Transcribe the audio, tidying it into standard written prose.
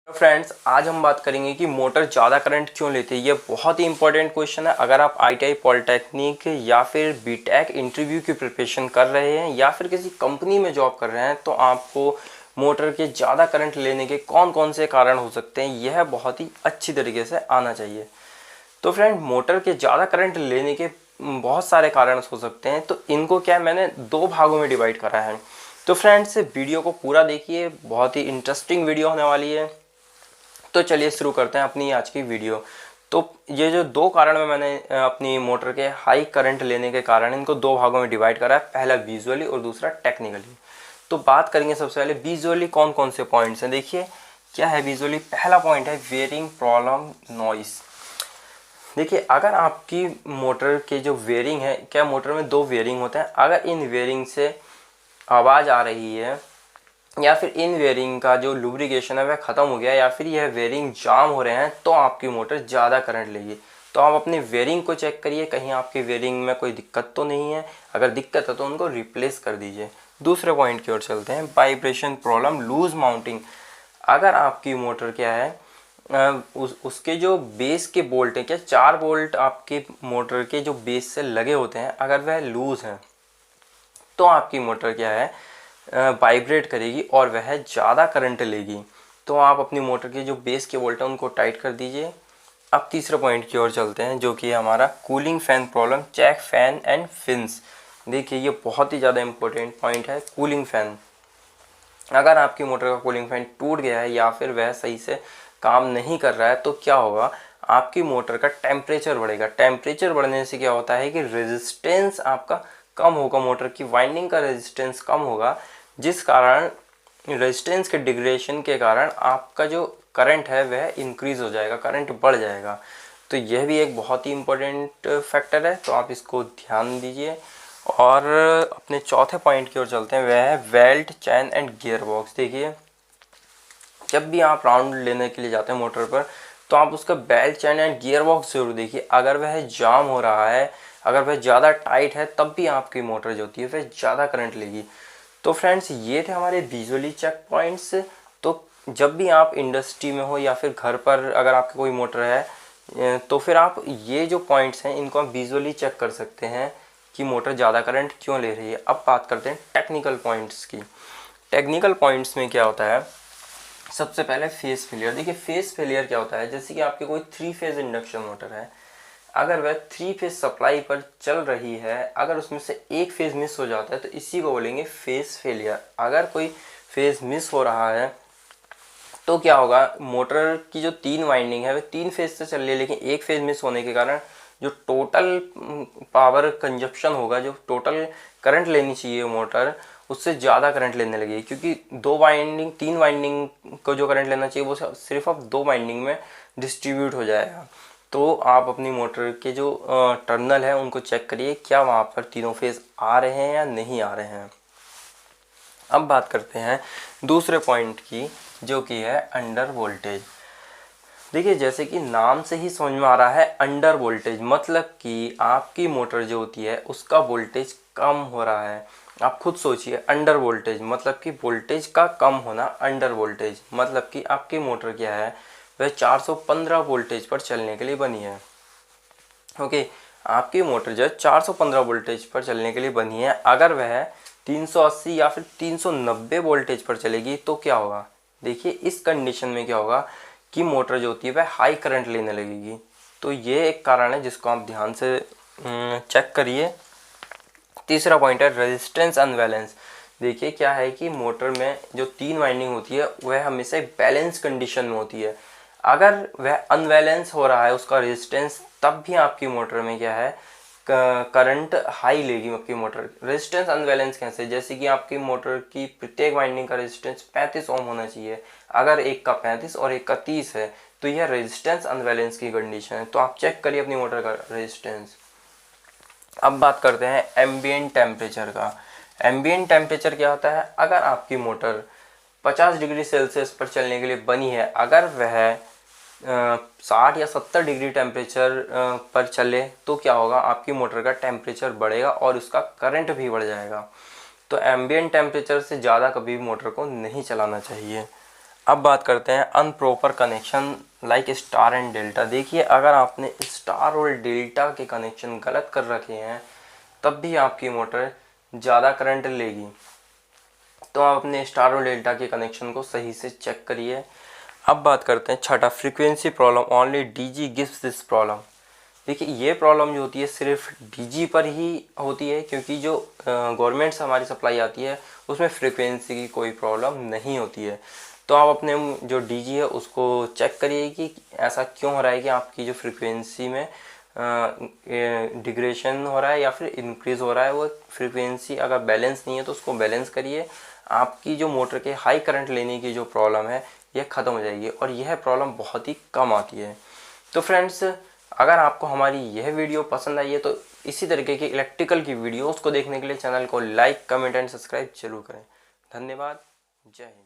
तो फ्रेंड्स, आज हम बात करेंगे कि मोटर ज़्यादा करंट क्यों लेती है। ये बहुत ही इंपॉर्टेंट क्वेश्चन है। अगर आप आईटीआई पॉलिटेक्निक या फिर बीटेक इंटरव्यू की प्रिपरेशन कर रहे हैं या फिर किसी कंपनी में जॉब कर रहे हैं तो आपको मोटर के ज़्यादा करंट लेने के कौन कौन से कारण हो सकते हैं, यह बहुत ही अच्छी तरीके से आना चाहिए। तो फ्रेंड, मोटर के ज़्यादा करंट लेने के बहुत सारे कारण हो सकते हैं। तो इनको क्या मैंने दो भागों में डिवाइड करा है। तो फ्रेंड्स, वीडियो को पूरा देखिए, बहुत ही इंटरेस्टिंग वीडियो होने वाली है। तो चलिए शुरू करते हैं अपनी आज की वीडियो। तो ये जो दो कारण में मैंने अपनी मोटर के हाई करंट लेने के कारण इनको दो भागों में डिवाइड करा है, पहला विजुअली और दूसरा टेक्निकली। तो बात करेंगे सबसे पहले विजुअली कौन कौन से पॉइंट्स हैं। देखिए क्या है विजुअली। पहला पॉइंट है वेयरिंग प्रॉब्लम नॉइस। देखिए, अगर आपकी मोटर के जो वेयरिंग है, क्या मोटर में दो वेयरिंग होते हैं, अगर इन वेयरिंग से आवाज़ आ रही है या फिर इन वेयरिंग का जो लुब्रिकेशन है वह ख़त्म हो गया या फिर यह वेयरिंग जाम हो रहे हैं तो आपकी मोटर ज़्यादा करंट लेगी। तो आप अपनी वेयरिंग को चेक करिए, कहीं आपकी वेयरिंग में कोई दिक्कत तो नहीं है। अगर दिक्कत है तो उनको रिप्लेस कर दीजिए। दूसरे पॉइंट की ओर चलते हैं, वाइब्रेशन प्रॉब्लम लूज माउंटिंग। अगर आपकी मोटर क्या है, उसके जो बेस के बोल्ट हैं, क्या 4 बोल्ट आपके मोटर के जो बेस से लगे होते हैं, अगर वह लूज़ हैं तो आपकी मोटर क्या है, वाइब्रेट करेगी और वह ज़्यादा करंट लेगी। तो आप अपनी मोटर के जो बेस के बोल्ट हैं उनको टाइट कर दीजिए। अब तीसरे पॉइंट की ओर चलते हैं, जो कि हमारा cooling fan problem, check fan and fins. देखिए, ये बहुत ही ज़्यादा इंपॉर्टेंट पॉइंट है। कूलिंग फैन, अगर आपकी मोटर का कूलिंग फैन टूट गया है या फिर वह सही से काम नहीं कर रहा है तो क्या होगा, आपकी मोटर का टेम्परेचर बढ़ेगा। टेम्परेचर बढ़ने से क्या होता है कि रेजिस्टेंस आपका कम होगा, मोटर की वाइंडिंग का रेजिस्टेंस कम होगा, जिस कारण रेजिस्टेंस के डिग्रेडेशन के कारण आपका जो करंट है वह इंक्रीज़ हो जाएगा, करंट बढ़ जाएगा। तो यह भी एक बहुत ही इम्पोर्टेंट फैक्टर है, तो आप इसको ध्यान दीजिए। और अपने चौथे पॉइंट की ओर चलते हैं, वह है belt, chain and gear box. देखिए, जब भी आप राउंड लेने के लिए जाते हैं मोटर पर तो आप उसका belt, chain and gear box जरूर देखिए। अगर वह जाम हो रहा है, अगर वह ज़्यादा टाइट है, तब भी आपकी मोटर जो होती है वह ज़्यादा करंट लेगी। तो फ्रेंड्स, ये थे हमारे विजुअली चेक पॉइंट्स। तो जब भी आप इंडस्ट्री में हो या फिर घर पर अगर आपकी कोई मोटर है तो फिर आप ये जो पॉइंट्स हैं इनको आप विजुअली चेक कर सकते हैं कि मोटर ज़्यादा करंट क्यों ले रही है। अब बात करते हैं टेक्निकल पॉइंट्स की। टेक्निकल पॉइंट्स में क्या होता है, सबसे पहले फेस फेलियर। देखिए, फेस फेलियर क्या होता है, जैसे कि आपके कोई 3 फेज इंडक्शन मोटर है, अगर वह 3 फेज सप्लाई पर चल रही है, अगर उसमें से एक फेज मिस हो जाता है तो इसी को बोलेंगे फेस फेलियर। अगर कोई फेज मिस हो रहा है तो क्या होगा, मोटर की जो 3 वाइंडिंग है वह 3 फेज से चल रही है, लेकिन एक फेज मिस होने के कारण जो टोटल पावर कंजप्शन होगा, जो टोटल करंट लेनी चाहिए मोटर, उससे ज़्यादा करंट लेने लगी, क्योंकि 3 वाइंडिंग को जो करंट लेना चाहिए वो सिर्फ अब 2 वाइंडिंग में डिस्ट्रीब्यूट हो जाएगा। तो आप अपनी मोटर के जो टर्मिनल है उनको चेक करिए, क्या वहाँ पर तीनों फेज आ रहे हैं या नहीं आ रहे हैं। अब बात करते हैं दूसरे पॉइंट की, जो कि है अंडर वोल्टेज। देखिए, जैसे कि नाम से ही समझ में आ रहा है, अंडर वोल्टेज मतलब कि आपकी मोटर जो होती है उसका वोल्टेज कम हो रहा है। आप खुद सोचिए, अंडर वोल्टेज मतलब कि वोल्टेज का कम होना। अंडर वोल्टेज मतलब कि आपकी मोटर क्या है, वह 415 वोल्टेज पर चलने के लिए बनी है। ओके, आपकी मोटर जो है 415 वोल्टेज पर चलने के लिए बनी है। अगर वह 380 या फिर 390 वोल्टेज पर चलेगी तो क्या होगा। देखिए, इस कंडीशन में क्या होगा कि मोटर जो होती है वह हाई करंट लेने लगेगी। तो ये एक कारण है जिसको आप ध्यान से चेक करिए। तीसरा पॉइंट है रेजिस्टेंस अनबैलेंस। देखिए, क्या है कि मोटर में जो 3 वाइंडिंग होती है वह हमेशा बैलेंस कंडीशन में होती है। अगर वह अनबैलेंस हो रहा है उसका रेजिस्टेंस, तब भी आपकी मोटर में क्या है, करंट हाई लेगी आपकी मोटर। रेजिस्टेंस अनबैलेंस कैसे, जैसे कि आपकी मोटर की प्रत्येक वाइंडिंग का रेजिस्टेंस 35 ओम होना चाहिए, अगर एक का 35 और एक का 30 है तो यह रेजिस्टेंस अनबैलेंस की कंडीशन है। तो आप चेक करिए अपनी मोटर का रेजिस्टेंस। अब बात करते हैं एम्बिएंट टेम्परेचर का। एम्बिएंट टेम्परेचर क्या होता है, अगर आपकी मोटर 50 डिग्री सेल्सियस पर चलने के लिए बनी है, अगर वह 60 या 70 डिग्री टेम्परेचर पर चले तो क्या होगा, आपकी मोटर का टेम्परेचर बढ़ेगा और उसका करंट भी बढ़ जाएगा। तो एम्बिएंट टेम्परेचर से ज़्यादा कभी भी मोटर को नहीं चलाना चाहिए। अब बात करते हैं improper connection like star and delta. देखिए, अगर आपने स्टार और डेल्टा के कनेक्शन गलत कर रखे हैं तब भी आपकी मोटर ज़्यादा करंट लेगी। तो आप अपने स्टार और डेल्टा के कनेक्शन को सही से चेक करिए। अब बात करते हैं छठा, frequency problem only DG gives this problem. देखिए, ये प्रॉब्लम जो होती है सिर्फ डीजी पर ही होती है, क्योंकि जो गवर्नमेंट से हमारी सप्लाई आती है उसमें फ्रीक्वेंसी की कोई प्रॉब्लम नहीं होती है। तो आप अपने जो डीजी है उसको चेक करिए कि ऐसा क्यों हो रहा है कि आपकी जो फ्रीक्वेंसी में डिग्रेशन हो रहा है या फिर इंक्रीज़ हो रहा है। वो फ्रीक्वेंसी अगर बैलेंस नहीं है तो उसको बैलेंस करिए। आपकी जो मोटर के हाई करंट लेने की जो प्रॉब्लम है यह ख़त्म हो जाएगी और यह प्रॉब्लम बहुत ही कम आती है। तो फ्रेंड्स, अगर आपको हमारी यह वीडियो पसंद आई है तो इसी तरीके की इलेक्ट्रिकल की वीडियोस को देखने के लिए चैनल को लाइक, कमेंट एंड सब्सक्राइब जरूर करें। धन्यवाद। जय हिंद।